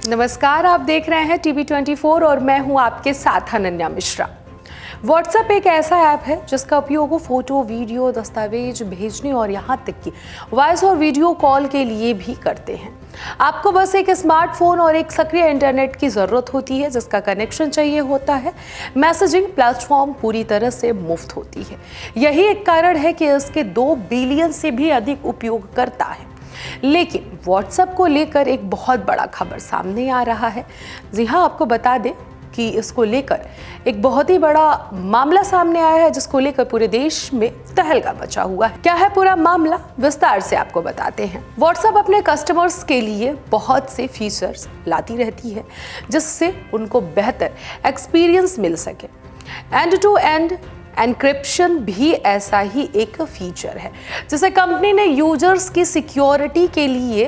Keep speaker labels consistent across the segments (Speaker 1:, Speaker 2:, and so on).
Speaker 1: नमस्कार, आप देख रहे हैं TV24 और मैं हूं आपके साथ अनन्या मिश्रा। व्हाट्सएप एक ऐसा ऐप है जिसका उपयोग फोटो, वीडियो, दस्तावेज भेजने और यहाँ तक कि वॉइस और वीडियो कॉल के लिए भी करते हैं। आपको बस एक स्मार्टफोन और एक सक्रिय इंटरनेट की ज़रूरत होती है जिसका कनेक्शन चाहिए होता है। मैसेजिंग प्लेटफॉर्म पूरी तरह से मुफ्त होती है। यही एक कारण है कि इसके 2 बिलियन से भी अधिक उपयोगकर्ता है। लेकिन व्हाट्सएप को लेकर एक बहुत बड़ा खबर सामने आ रहा है। जी हाँ, आपको बता दें कि इसको लेकर एक बहुत ही बड़ा मामला सामने आया है जिसको लेकर पूरे देश में तहलका मचा हुआ है। क्या है पूरा मामला, विस्तार से आपको बताते हैं। व्हाट्सएप अपने कस्टमर्स के लिए बहुत से फीचर्स लाती रहती है जिससे उनको बेहतर एक्सपीरियंस मिल सके। एंड टू एंड एन्क्रिप्शन भी ऐसा ही एक फीचर है जिसे कंपनी ने यूजर्स की सिक्योरिटी के लिए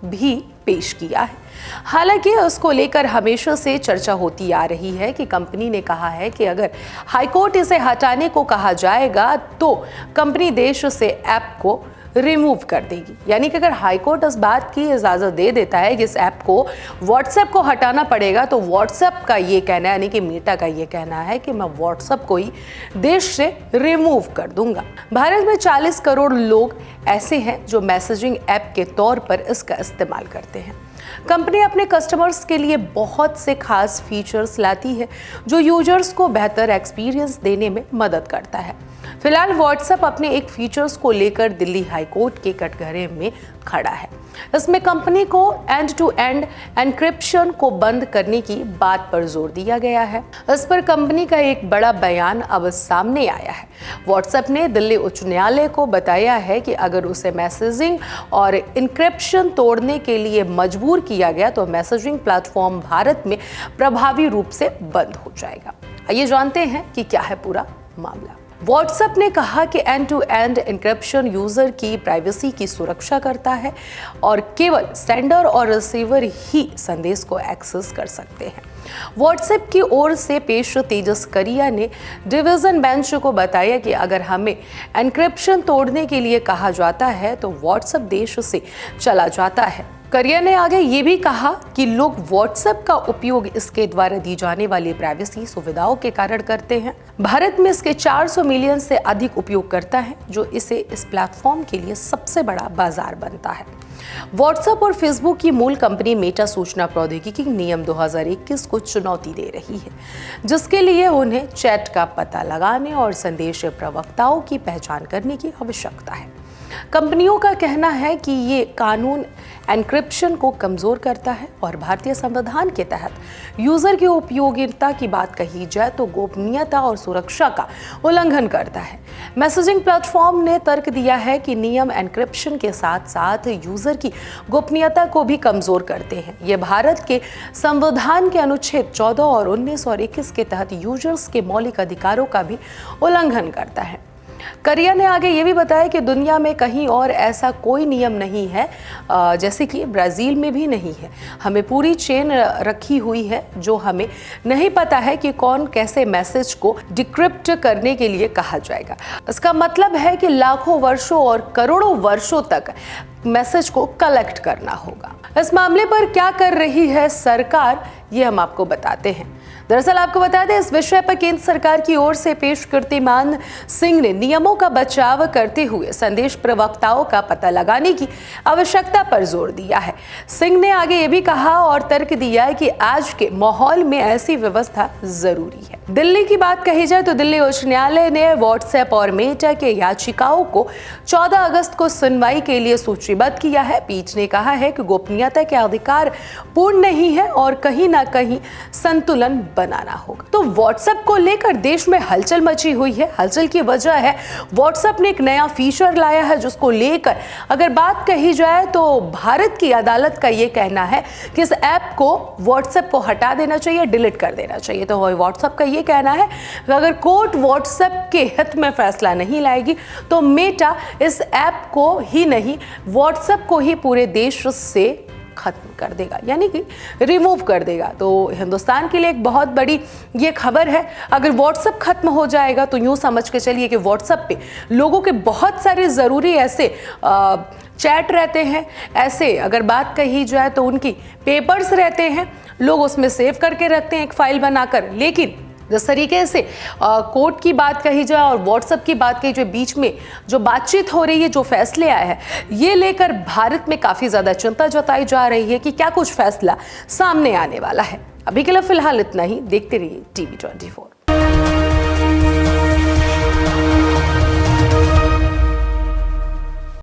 Speaker 1: भी पेश किया है। हालांकि उसको लेकर हमेशा से चर्चा होती आ रही है कि कंपनी ने कहा है कि अगर हाईकोर्ट इसे हटाने को कहा जाएगा तो कंपनी देश से ऐप को रिमूव कर देगी। यानी कि अगर हाईकोर्ट इस बात की इजाज़त दे देता है कि इस ऐप को, व्हाट्सएप को हटाना पड़ेगा, तो व्हाट्सएप का ये कहना है, यानी कि मेटा का ये कहना है कि मैं व्हाट्सएप को ही देश से रिमूव कर दूंगा। भारत में 40 करोड़ लोग ऐसे हैं जो मैसेजिंग ऐप के तौर पर इसका इस्तेमाल करते हैं। कंपनी अपने कस्टमर्स के लिए बहुत से खास फीचर्स लाती है जो यूजर्स को बेहतर एक्सपीरियंस देने में मदद करता है। फिलहाल व्हाट्सएप अपने एक फीचर्स को लेकर दिल्ली हाई कोर्ट के कटघरे में खड़ा है। इसमें कंपनी को एंड टू एंड एन्क्रिप्शन को बंद करने की बात पर जोर दिया गया है। इस पर कंपनी का एक बड़ा बयान अब सामने आया है। व्हाट्सएप ने दिल्ली उच्च न्यायालय को बताया है कि अगर उसे मैसेजिंग और एन्क्रिप्शन तोड़ने के लिए मजबूर किया गया तो मैसेजिंग प्लेटफॉर्म भारत में प्रभावी रूप से बंद हो जाएगा। आइए जानते हैं कि क्या है पूरा मामला। व्हाट्सएप ने कहा कि end to end encryption user की प्राइवेसी की सुरक्षा करता है और केवल सेंडर और रिसीवर ही संदेश को एक्सेस कर सकते हैं। व्हाट्सएप की ओर से पेश तेजस करिया ने डिवीजन बेंच को बताया कि अगर हमें एन्क्रिप्शन तोड़ने के लिए कहा जाता है तो व्हाट्सएप देश से चला जाता है। करिया ने आगे ये भी कहा कि लोग व्हाट्सएप का उपयोग इसके द्वारा दी जाने वाली प्राइवेसी सुविधाओं के कारण करते हैं। भारत में इसके 400 मिलियन से अधिक उपयोगकर्ता हैं जो इसे इस प्लेटफॉर्म के लिए सबसे बड़ा बाजार बनता है। व्हाट्सएप और फेसबुक की मूल कंपनी मेटा सूचना प्रौद्योगिकी नियम 2021 को चुनौती दे रही है जिसके लिए उन्हें चैट का पता लगाने और संदेश प्रवक्ताओं की पहचान करने की आवश्यकता है। कंपनियों का कहना है कि ये कानून एन्क्रिप्शन को कमजोर करता है और भारतीय संविधान के तहत यूजर की उपयोगिता की बात कही जाए तो गोपनीयता और सुरक्षा का उल्लंघन करता है। मैसेजिंग प्लेटफॉर्म ने तर्क दिया है कि नियम एन्क्रिप्शन के साथ साथ यूजर की गोपनीयता को भी कमजोर करते हैं। ये भारत के संविधान के अनुच्छेद 14 और 19 और 21 के तहत यूजर्स के मौलिक अधिकारों का भी उल्लंघन करता है। करिया ने आगे ये भी बताया कि दुनिया में कहीं और ऐसा कोई नियम नहीं है, जैसे कि ब्राज़ील में भी नहीं है। हमें पूरी चेन रखी हुई है जो हमें नहीं पता है कि कौन कैसे मैसेज को डिक्रिप्ट करने के लिए कहा जाएगा। इसका मतलब है कि लाखों वर्षों और करोड़ों वर्षों तक मैसेज को कलेक्ट करना होगा। इस मामले पर क्या कर रही है सरकार, ये हम आपको बताते हैं। दरअसल आपको बता दें, इस विषय पर केंद्र सरकार की ओर से पेश कीर्तिमान सिंह ने नियमों का बचाव करते हुए संदेश प्रवक्ताओं का पता लगाने की आवश्यकता पर जोर दिया है। सिंह ने आगे ये भी कहा और तर्क दिया है कि आज के माहौल में ऐसी व्यवस्था जरूरी है। दिल्ली की बात कही जाए तो दिल्ली उच्च न्यायालय ने व्हाट्सएप और मेटा के याचिकाओं को 14 अगस्त को सुनवाई के लिए सूचीबद्ध किया है। पीठ ने कहा है कि गोपनीयता के अधिकार पूर्ण नहीं है और कहीं ना कहीं संतुलन बनाना होगा। तो व्हाट्सएप को लेकर देश में हलचल मची हुई है। हलचल की वजह है व्हाट्सएप ने एक नया फीचर लाया है जिसको लेकर अगर बात कही जाए तो भारत की अदालत का ये कहना है कि इस ऐप को, व्हाट्सएप को हटा देना चाहिए, डिलीट कर देना चाहिए। तो व्हाट्सएप का ये कहना है कि अगर कोर्ट व्हाट्सएप के हित में फैसला नहीं लाएगी तो मेटा इस ऐप को ही नहीं, व्हाट्सएप को ही पूरे देश से खत्म कर देगा, यानी कि रिमूव कर देगा। तो हिंदुस्तान के लिए एक बहुत बड़ी ये खबर है। अगर व्हाट्सएप खत्म हो जाएगा तो यूँ समझ के चलिए कि व्हाट्सएप पे लोगों के बहुत सारे ज़रूरी ऐसे चैट रहते हैं, ऐसे अगर बात कही जाए तो उनकी पेपर्स रहते हैं, लोग उसमें सेव करके रखते हैं एक फाइल बनाकर। लेकिन जिस तरीके से कोर्ट की बात कही जाए और व्हाट्सएप की बात कही जाए, बीच में जो बातचीत हो रही है, जो फैसले आए हैं, ये लेकर भारत में काफ़ी ज़्यादा चिंता जताई जा रही है कि क्या कुछ फैसला सामने आने वाला है। अभी के लिए फिलहाल इतना ही। देखते रहिए TV24।